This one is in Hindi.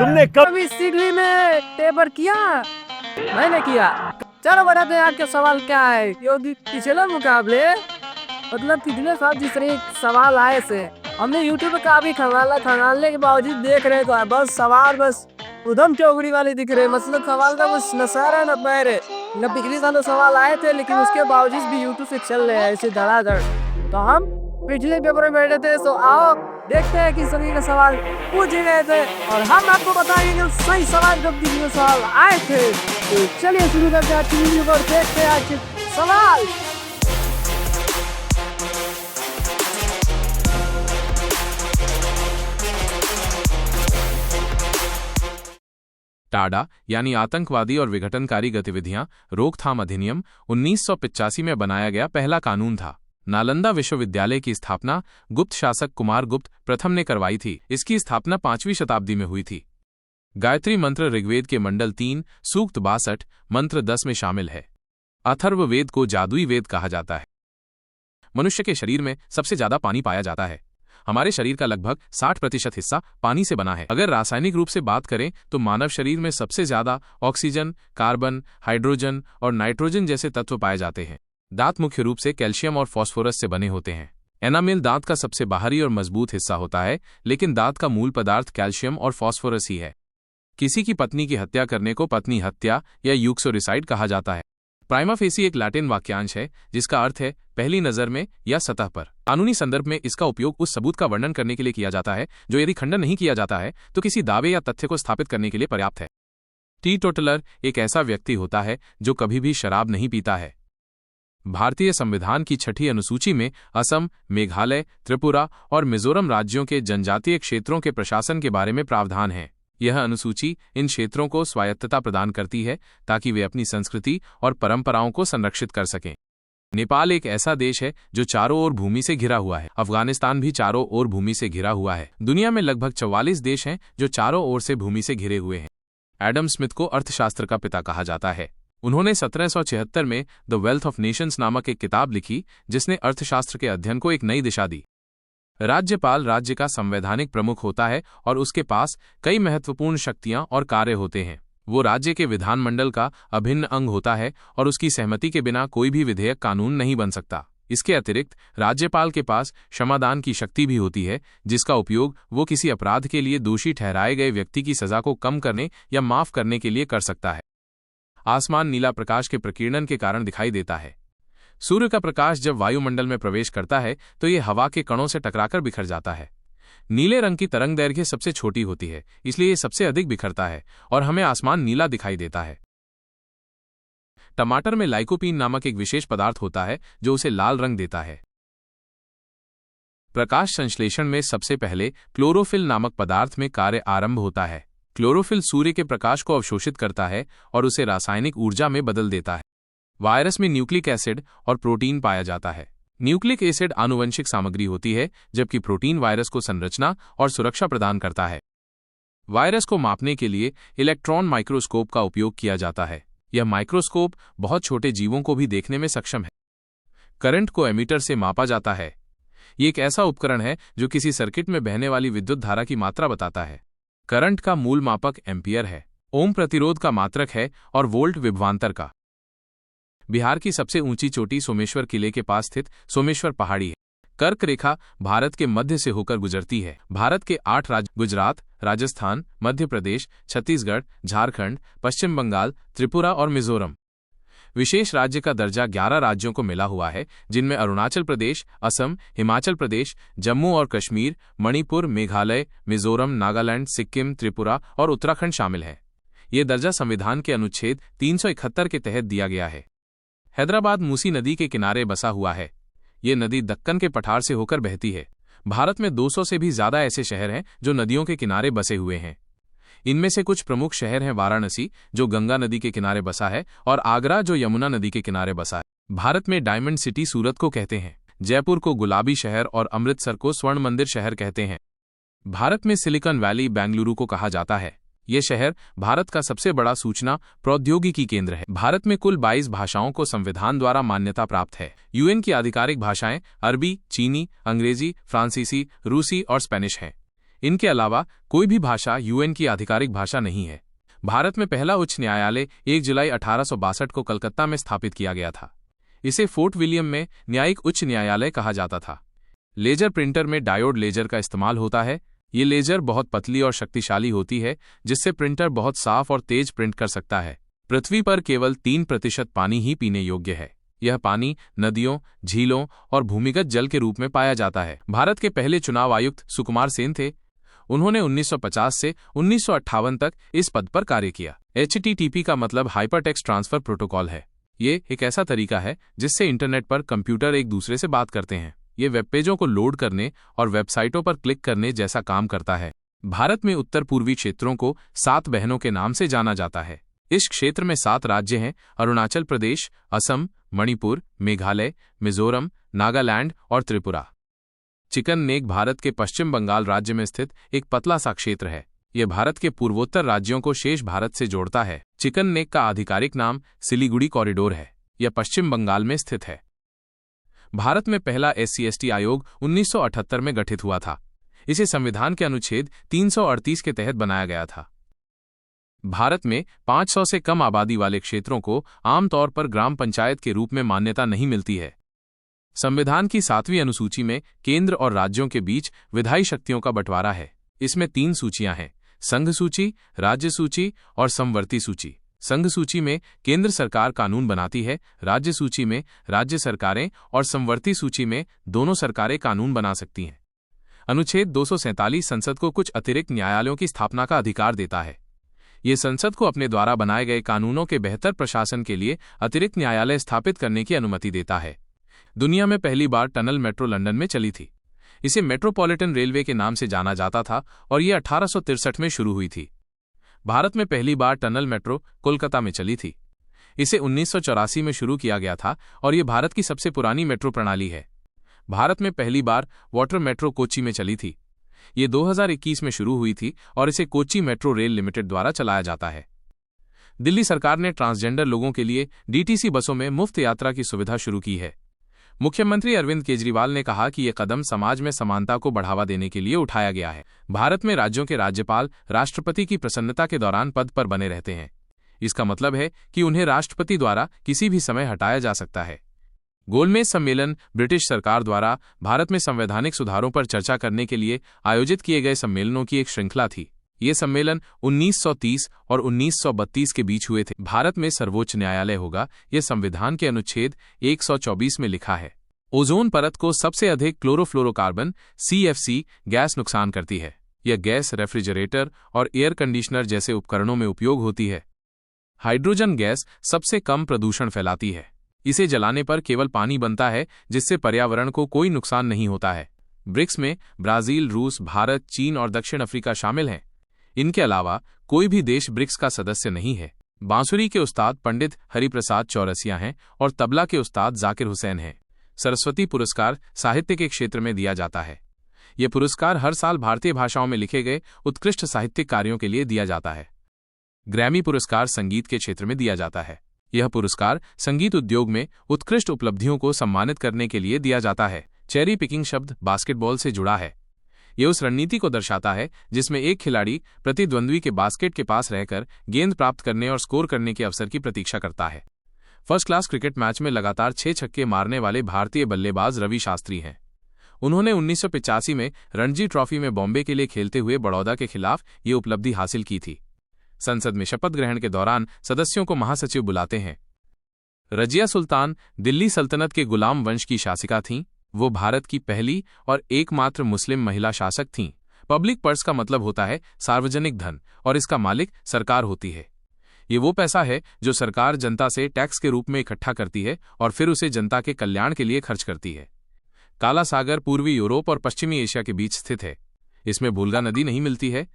तुमने कभी सिडनी में पेपर किया? मैंने किया। चलो बताते हैं आपके सवाल क्या है। योगी पिछले मुकाबले मतलब पिछले साल जिस तरह सवाल आए थे, हमने यूट्यूब पे काफी खंगालने के बावजूद देख रहे तो बस सवाल बस उधम चौकड़ी वाले दिख रहे। मतलब सवाल का कुछ न सारा न पैर न पिछले साल सवाल आए थे, लेकिन उसके बावजूद भी यूट्यूब से चल रहे हैं ऐसे धड़ाधड़। तो हम पिछले पेपर में बैठे थे, तो आओ देखते हैं कि सभी का सवाल पूछे गए थे और हम आपको बताएंगे कि सही सवाल कब पिछले साल आए थे। तो चलिए शुरू करते हैं टीवी पर, देखते हैं आज के सवाल। टाडा यानी आतंकवादी और विघटनकारी गतिविधियां रोकथाम अधिनियम 1985 में बनाया गया पहला कानून था। नालंदा विश्वविद्यालय की स्थापना गुप्त शासक कुमार गुप्त प्रथम ने करवाई थी। इसकी स्थापना 5वीं शताब्दी में हुई थी। गायत्री मंत्र ऋग्वेद के मंडल 3 सूक्त 62 मंत्र 10 में शामिल है। अथर्ववेद को जादुई वेद कहा जाता है। मनुष्य के शरीर में सबसे ज्यादा पानी पाया जाता है। हमारे शरीर का लगभग 60% हिस्सा पानी से बना है। अगर रासायनिक रूप से बात करें तो मानव शरीर में सबसे ज्यादा ऑक्सीजन, कार्बन, हाइड्रोजन और नाइट्रोजन जैसे तत्व पाए जाते हैं। दांत मुख्य रूप से कैल्शियम और फास्फोरस से बने होते हैं। एनामेल दांत का सबसे बाहरी और मजबूत हिस्सा होता है, लेकिन दांत का मूल पदार्थ कैल्शियम और फास्फोरस ही है। किसी की पत्नी की हत्या करने को पत्नी हत्या या यूक्सोरिसाइड कहा जाता है। प्राइमा फेसी एक लैटिन वाक्यांश है जिसका अर्थ है पहली नजर में या सतह पर। कानूनी संदर्भ में इसका उपयोग उस सबूत का वर्णन करने के लिए किया जाता है जो यदि खंडन नहीं किया जाता है तो किसी दावे या तथ्य को स्थापित करने के लिए पर्याप्त है। टीटोटलर एक ऐसा व्यक्ति होता है जो कभी भी शराब नहीं पीता है। भारतीय संविधान की 6ठी अनुसूची में असम, मेघालय, त्रिपुरा और मिजोरम राज्यों के जनजातीय क्षेत्रों के प्रशासन के बारे में प्रावधान है। यह अनुसूची इन क्षेत्रों को स्वायत्तता प्रदान करती है ताकि वे अपनी संस्कृति और परंपराओं को संरक्षित कर सकें। नेपाल एक ऐसा देश है जो चारों ओर भूमि से घिरा हुआ है। अफगानिस्तान भी चारों ओर भूमि से घिरा हुआ है। दुनिया में लगभग 44 देश हैं जो चारों ओर से भूमि से घिरे हुए हैं। एडम स्मिथ को अर्थशास्त्र का पिता कहा जाता है। उन्होंने 1776 में द वेल्थ ऑफ नेशंस नामक एक किताब लिखी जिसने अर्थशास्त्र के अध्ययन को एक नई दिशा दी। राज्यपाल राज्य का संवैधानिक प्रमुख होता है और उसके पास कई महत्वपूर्ण शक्तियां और कार्य होते हैं। वो राज्य के विधानमंडल का अभिन्न अंग होता है और उसकी सहमति के बिना कोई भी विधेयक कानून नहीं बन सकता। इसके अतिरिक्त राज्यपाल के पास क्षमादान की शक्ति भी होती है, जिसका उपयोग वो किसी अपराध के लिए दोषी ठहराए गए व्यक्ति की सजा को कम करने या माफ करने के लिए कर सकता है। आसमान नीला प्रकाश के प्रकीर्णन के कारण दिखाई देता है। सूर्य का प्रकाश जब वायुमंडल में प्रवेश करता है तो ये हवा के कणों से टकराकर बिखर जाता है। नीले रंग की तरंग दैर्घ्य सबसे छोटी होती है, इसलिए ये सबसे अधिक बिखरता है और हमें आसमान नीला दिखाई देता है। टमाटर में लाइकोपीन नामक एक विशेष पदार्थ होता है जो उसे लाल रंग देता है। प्रकाश संश्लेषण में सबसे पहले क्लोरोफिल नामक पदार्थ में कार्य आरंभ होता है। क्लोरोफिल सूर्य के प्रकाश को अवशोषित करता है और उसे रासायनिक ऊर्जा में बदल देता है। वायरस में न्यूक्लिक एसिड और प्रोटीन पाया जाता है। न्यूक्लिक एसिड आनुवंशिक सामग्री होती है, जबकि प्रोटीन वायरस को संरचना और सुरक्षा प्रदान करता है। वायरस को मापने के लिए इलेक्ट्रॉन माइक्रोस्कोप का उपयोग किया जाता है। यह माइक्रोस्कोप बहुत छोटे जीवों को भी देखने में सक्षम है। करंट को एमीटर से मापा जाता है। ये एक ऐसा उपकरण है जो किसी सर्किट में बहने वाली विद्युत धारा की मात्रा बताता है। करंट का मूल मापक एम्पियर है। ओम प्रतिरोध का मात्रक है और वोल्ट विभवांतर का। बिहार की सबसे ऊंची चोटी सोमेश्वर किले के पास स्थित सोमेश्वर पहाड़ी है। कर्क रेखा भारत के मध्य से होकर गुजरती है। भारत के 8 राज्य गुजरात, राजस्थान, मध्य प्रदेश, छत्तीसगढ़, झारखंड, पश्चिम बंगाल, त्रिपुरा और मिजोरम। विशेष राज्य का दर्जा 11 राज्यों को मिला हुआ है, जिनमें अरुणाचल प्रदेश, असम, हिमाचल प्रदेश, जम्मू और कश्मीर, मणिपुर, मेघालय, मिजोरम, नागालैंड, सिक्किम, त्रिपुरा और उत्तराखंड शामिल है। ये दर्जा संविधान के अनुच्छेद 371 के तहत दिया गया है। हैदराबाद मूसी नदी के किनारे बसा हुआ है। ये नदी दक्कन के पठार से होकर बहती है। भारत में 200 से भी ज्यादा ऐसे शहर हैं जो नदियों के किनारे बसे हुए हैं। इनमें से कुछ प्रमुख शहर हैं वाराणसी, जो गंगा नदी के किनारे बसा है, और आगरा, जो यमुना नदी के किनारे बसा है। भारत में डायमंड सिटी सूरत को कहते हैं। जयपुर को गुलाबी शहर और अमृतसर को स्वर्ण मंदिर शहर कहते हैं। भारत में सिलिकॉन वैली बेंगलुरु को कहा जाता है। ये शहर भारत का सबसे बड़ा सूचना प्रौद्योगिकी केंद्र है। भारत में कुल 22 भाषाओं को संविधान द्वारा मान्यता प्राप्त है। यूएन की आधिकारिक भाषाएं अरबी, चीनी, अंग्रेजी, फ्रांसीसी, रूसी और स्पेनिश हैं। इनके अलावा कोई भी भाषा यूएन की आधिकारिक भाषा नहीं है। भारत में पहला उच्च न्यायालय 1 जुलाई 1862 को कलकत्ता में स्थापित किया गया था। इसे फोर्ट विलियम में न्यायिक उच्च न्यायालय कहा जाता था। लेजर प्रिंटर में डायोड लेजर का इस्तेमाल होता है। ये लेजर बहुत पतली और शक्तिशाली होती है, जिससे प्रिंटर बहुत साफ और तेज प्रिंट कर सकता है। पृथ्वी पर केवल 3% पानी ही पीने योग्य है। यह पानी नदियों, झीलों और भूमिगत जल के रूप में पाया जाता है। भारत के पहले चुनाव आयुक्त सुकुमार सेन थे। उन्होंने 1950 से 1958 तक इस पद पर कार्य किया। HTTP का मतलब हाइपरटेक्स्ट ट्रांसफर प्रोटोकॉल है। ये एक ऐसा तरीका है जिससे इंटरनेट पर कंप्यूटर एक दूसरे से बात करते हैं। ये वेब पेजों को लोड करने और वेबसाइटों पर क्लिक करने जैसा काम करता है। भारत में उत्तर पूर्वी क्षेत्रों को 7 बहनों के नाम से जाना जाता है। इस क्षेत्र में 7 राज्य हैं: अरुणाचल प्रदेश, असम, मणिपुर, मेघालय, मिजोरम, नागालैंड और त्रिपुरा। चिकन नेक भारत के पश्चिम बंगाल राज्य में स्थित एक पतला सा क्षेत्र है। यह भारत के पूर्वोत्तर राज्यों को शेष भारत से जोड़ता है। चिकन नेक का आधिकारिक नाम सिलीगुड़ी कॉरिडोर है। यह पश्चिम बंगाल में स्थित है। भारत में पहला SC/ST आयोग 1978 में गठित हुआ था। इसे संविधान के अनुच्छेद 338 के तहत बनाया गया था। भारत में 500 से कम आबादी वाले क्षेत्रों को आमतौर पर ग्राम पंचायत के रूप में मान्यता नहीं मिलती है। संविधान की 7वीं अनुसूची में केंद्र और राज्यों के बीच विधायी शक्तियों का बंटवारा है। इसमें 3 सूचियां हैं: संघ सूची, राज्य सूची और समवर्ती सूची। संघ सूची में केंद्र सरकार कानून बनाती है, राज्य सूची में राज्य सरकारें और समवर्ती सूची में दोनों सरकारें कानून बना सकती हैं। अनुच्छेद 247 संसद को कुछ अतिरिक्त न्यायालयों की स्थापना का अधिकार देता है। ये संसद को अपने द्वारा बनाए गए कानूनों के बेहतर प्रशासन के लिए अतिरिक्त न्यायालय स्थापित करने की अनुमति देता है। दुनिया में पहली बार टनल मेट्रो लंदन में चली थी। इसे मेट्रोपॉलिटन रेलवे के नाम से जाना जाता था और यह 1863 में शुरू हुई थी। भारत में पहली बार टनल मेट्रो कोलकाता में चली थी। इसे 1984 में शुरू किया गया था और यह भारत की सबसे पुरानी मेट्रो प्रणाली है। भारत में पहली बार वाटर मेट्रो कोच्चि में चली थी। ये 2021 में शुरू हुई थी और इसे कोच्चि मेट्रो रेल लिमिटेड द्वारा चलाया जाता है। दिल्ली सरकार ने ट्रांसजेंडर लोगों के लिए DTC बसों में मुफ्त यात्रा की सुविधा शुरू की है। मुख्यमंत्री अरविंद केजरीवाल ने कहा कि यह कदम समाज में समानता को बढ़ावा देने के लिए उठाया गया है। भारत में राज्यों के राज्यपाल राष्ट्रपति की प्रसन्नता के दौरान पद पर बने रहते हैं। इसका मतलब है कि उन्हें राष्ट्रपति द्वारा किसी भी समय हटाया जा सकता है। गोलमेज सम्मेलन ब्रिटिश सरकार द्वारा भारत में संवैधानिक सुधारों पर चर्चा करने के लिए आयोजित किए गए सम्मेलनों की एक श्रृंखला थी। ये सम्मेलन 1930 और 1932 के बीच हुए थे। भारत में सर्वोच्च न्यायालय होगा, यह संविधान के अनुच्छेद 124 में लिखा है। ओजोन परत को सबसे अधिक क्लोरोफ्लोरोकार्बन CFC गैस नुकसान करती है। यह गैस रेफ्रिजरेटर और एयर कंडीशनर जैसे उपकरणों में उपयोग होती है। हाइड्रोजन गैस सबसे कम प्रदूषण फैलाती है। इसे जलाने पर केवल पानी बनता है, जिससे पर्यावरण को कोई नुकसान नहीं होता है। ब्रिक्स में ब्राजील, रूस, भारत, चीन और दक्षिण अफ्रीका शामिल हैं। इनके अलावा कोई भी देश ब्रिक्स का सदस्य नहीं है। बांसुरी के उस्ताद पंडित हरिप्रसाद चौरसिया हैं और तबला के उस्ताद जाकिर हुसैन हैं। सरस्वती पुरस्कार साहित्य के क्षेत्र में दिया जाता है। यह पुरस्कार हर साल भारतीय भाषाओं में लिखे गए उत्कृष्ट साहित्यिक कार्यों के लिए दिया जाता है। ग्रैमी पुरस्कार संगीत के क्षेत्र में दिया जाता है। यह पुरस्कार संगीत उद्योग में उत्कृष्ट उपलब्धियों को सम्मानित करने के लिए दिया जाता है। चेरी पिकिंग शब्द बास्केटबॉल से जुड़ा है। यह उस रणनीति को दर्शाता है जिसमें एक खिलाड़ी प्रतिद्वंद्वी के बास्केट के पास रहकर गेंद प्राप्त करने और स्कोर करने के अवसर की प्रतीक्षा करता है। फर्स्ट क्लास क्रिकेट मैच में लगातार 6 छक्के मारने वाले भारतीय बल्लेबाज रवि शास्त्री हैं। उन्होंने 1985 में रणजी ट्रॉफी में बॉम्बे के लिए खेलते हुए बड़ौदा के खिलाफ ये उपलब्धि हासिल की थी। संसद में शपथ ग्रहण के दौरान सदस्यों को महासचिव बुलाते हैं। रजिया सुल्तान दिल्ली सल्तनत के गुलाम वंश की शासिका थीं। वो भारत की पहली और एकमात्र मुस्लिम महिला शासक थीं। पब्लिक पर्स का मतलब होता है सार्वजनिक धन और इसका मालिक सरकार होती है। ये वो पैसा है जो सरकार जनता से टैक्स के रूप में इकट्ठा करती है और फिर उसे जनता के कल्याण के लिए खर्च करती है। काला सागर पूर्वी यूरोप और पश्चिमी एशिया के बीच स्थित है। इसमें वोल्गा नदी नहीं मिलती है।